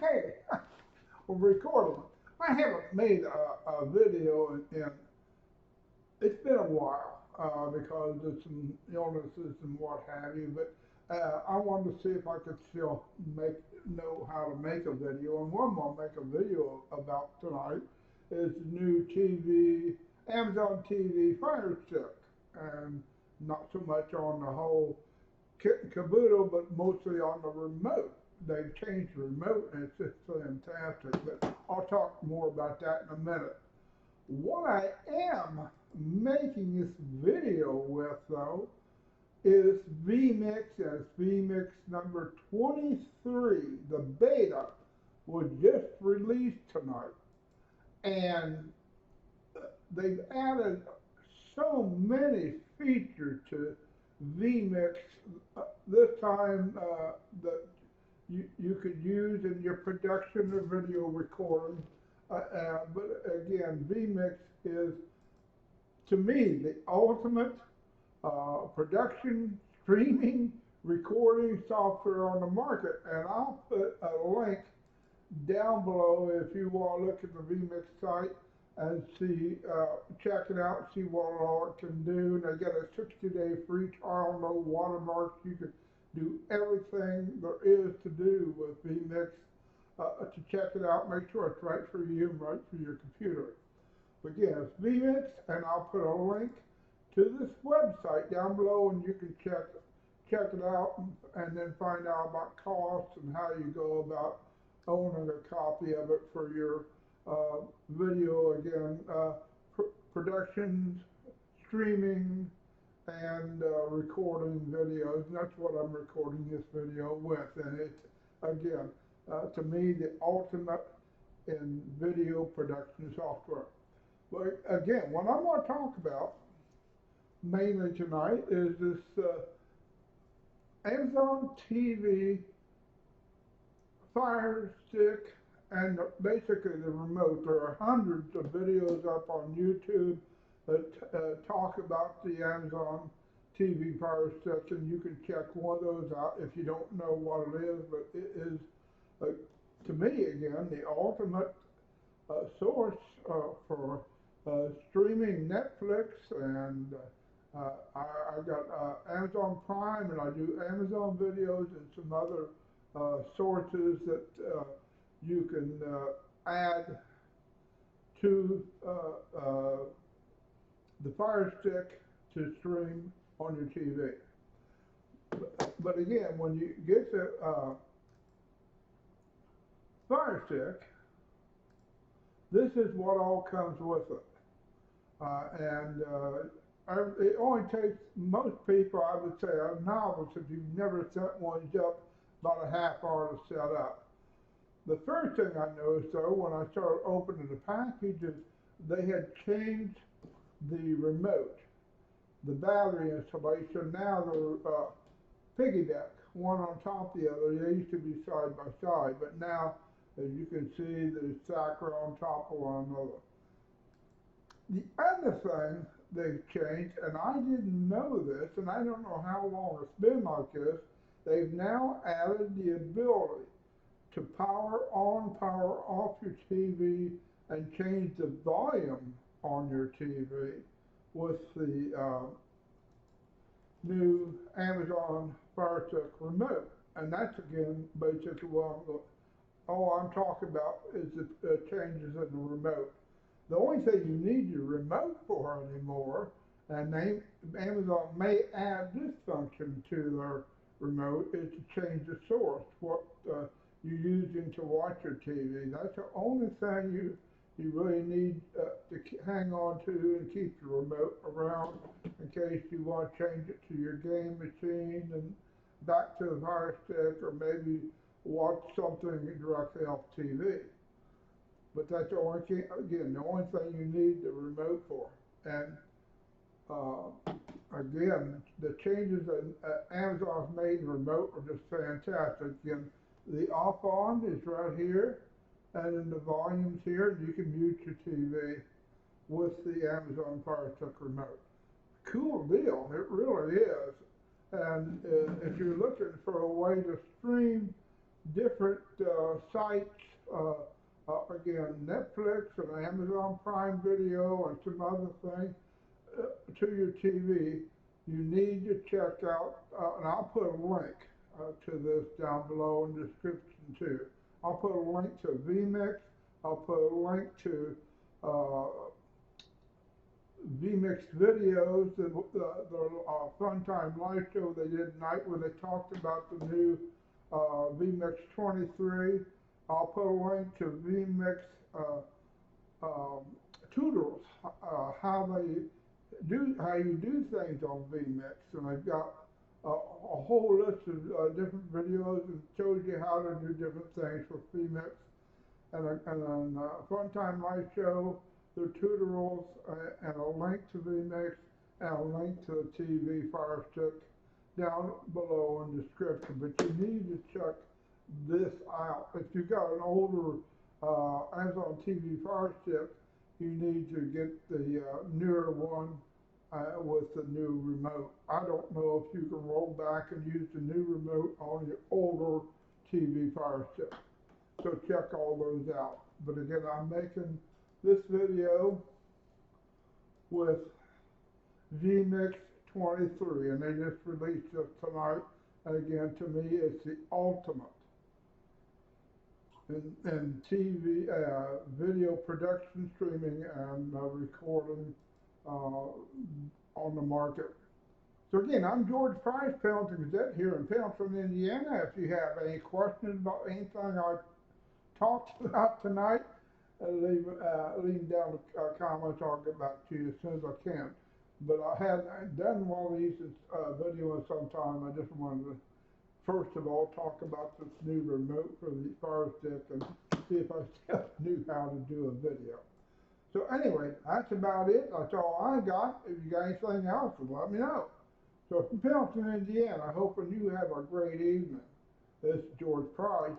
Okay, we're recording. I haven't made a video in it's been a while because of some illnesses and what have you. But I wanted to see if I could still make know how to make a video. And one I'll make a video about tonight is the new TV, Amazon TV Fire Stick, and not so much on the whole kit and caboodle, but mostly on the remote. They've changed the remote, and it's just fantastic. But I'll talk more about that in a minute. What I am making this video with, though, is vMix, and it's vMix number 23. The beta was just released tonight, and they've added so many features to vMix this time that you could use in your production or video recording. But again, vMix is, to me, the ultimate production, streaming, recording software on the market. And I'll put a link down below if you want to look at the vMix site and see, check it out, see what all it can do. And they get a 60-day free trial, no watermarks. You can do everything there is to do with vMix. To check it out, make sure it's right for you and right for your computer. But again, it's vMix, and I'll put a link to this website down below, and you can check it out and then find out about costs and how you go about owning a copy of it for your video. Again, productions, streaming, and recording videos. And that's what I'm recording this video with. And it's, again, to me, the ultimate in video production software. But again, what I'm going to talk about mainly tonight is this Amazon TV Fire Stick and basically the remote. There are hundreds of videos up on YouTube that talk about the Amazon TV Fire Stick, and you can check one of those out if you don't know what it is. But it is, to me, again, the ultimate source for streaming Netflix, and I got Amazon Prime, and I do Amazon videos and some other sources that you can add to the Fire Stick to stream on your TV. But again, when you get the Fire Stick, this is what all comes with it. It only takes most people, I would say, are novice, if you've never set one up, about a half hour to set up. The first thing I noticed, though, when I started opening the package, is they had changed the remote, the battery installation. Now they're piggyback, one on top of the other. They used to be side by side, but now, as you can see, the stacks are on top of one another. The other thing they've changed, and I didn't know this, and I don't know how long it's been like this, they've now added the ability to power on, power off your TV and change the volume on your TV with the new Amazon Fire Stick remote. And that's, again, basically what all I'm talking about is the changes in the remote. The only thing you need your remote for anymore, and Amazon may add this function to their remote, is to change the source, what you're using to watch your TV. That's the only thing you really need to hang on to and keep your remote around in case you want to change it to your game machine and back to the Fire Stick, or maybe watch something directly off TV. But that's the only thing, again, the only thing you need the remote for. And again, the changes that Amazon's made in the remote are just fantastic. Again, the off on is right here, and then the volume's here, and you can mute your TV with the Amazon Fire Stick remote. Cool deal, it really is. And if you're looking for a way to stream different sites, again, Netflix and Amazon Prime Video and some other things uh, to your TV, you need to check out, and I'll put a link to this down below in the description too. I'll put a link to vMix. I'll put a link to uh, vMix videos, the Fun Time Live show they did tonight where they talked about the new vMix 23. I'll put a link to vMix um, tutorials, how you do things on vMix, and I've got a whole list of different videos that shows you how to do different things with vMix, and on Fun Time Live Show, the tutorials, and a link to vMix, and a link to the TV Fire Stick down below in the description. But you need to check this out. If you've got an older Amazon TV Fire Stick, you need to get the newer one with the new remote. I don't know if you can roll back and use the new remote on your older TV Fire Stick. So check all those out. But again, I'm making this video with vMix 23, and they just released it tonight. And again, to me, it's the ultimate in TV, video production, streaming, and recording on the market. So again, I'm George Price, Pendleton Gazette here in Pendleton, Indiana. If you have any questions about anything I talked about tonight, leave down the comments. I'll get back to you as soon as I can. But I hadn't done one of these video in some time. I just wanted to first of all talk about this new remote for the Fire Stick and see if I still knew how to do a video. So anyway, that's about it. That's all I got. If you got anything else, let me know. So from Pendleton, Indiana, hoping you have a great evening. This is George Price.